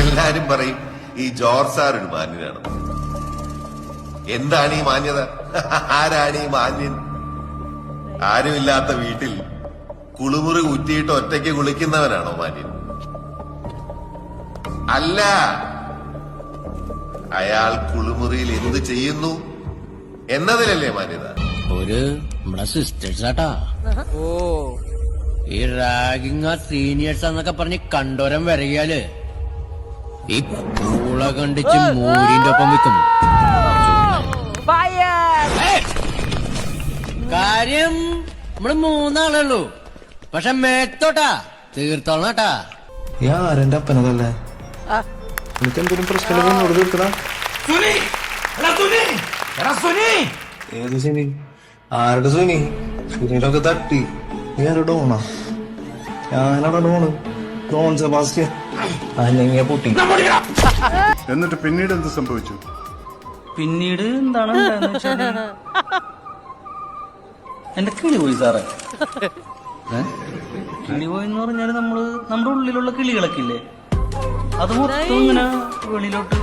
എല്ലാരും പറയും ഈ ജോർജ് സാർ ഒരു മാന്യനാണ്. എന്താണ് ഈ മാന്യത? ആരാണ് ഈ മാന്യൻ? ആരുമില്ലാത്ത വീട്ടിൽ കുളിമുറി കുറ്റിയിട്ട് ഒറ്റയ്ക്ക് കുളിക്കുന്നവനാണോ മാന്യൻ? അല്ല, അയാൾ കുളിമുറിയിൽ എന്ത് ചെയ്യുന്നു എന്നതിലല്ലേ മാന്യത? ഒരു നമ്മുടെ സിസ്റ്റേഴ്സ് ആട്ടാ. ഓ ഈ റാഗിങ് സീനിയേഴ്സ് എന്നൊക്കെ പറഞ്ഞ് കണ്ടോരം വരകിയാല് ഈ പൂള കണ്ടിച്ച് മൂരിന്റെ ഒപ്പം വിൽക്കും. കാര്യം നമ്മള് മൂന്നാളുള്ളൂ, പക്ഷെ മേത്തോട്ടാ തീർത്തോളാട്ടാ. ആരെന്റെ അപ്പനതല്ലേ? എനിക്ക് എന്തെങ്കിലും പ്രശ്നം തീർക്കടാ. ഏത് സുനി? ആരുടെ സുനി? സുനിയിലൊക്കെ തട്ടി. നീ ആരുടെ ഡോണാ? ഞാനാടാ ഡോണ്. Don Sebastian. അല്ലെങ്കിൽ പൊട്ടി. എന്നിട്ട് പിന്നീട് എന്ത് സംഭവിച്ചു? പിന്നീട് എന്താണ് എന്റെ കിളി പോയി സാറേ. കിളി പോയെന്ന് പറഞ്ഞാല് നമ്മുടെ ഉള്ളിലുള്ള കിളികളൊക്കെ ഇല്ലേ, അത് മൊത്തം ഇങ്ങനെ വെളിയിലോട്ട്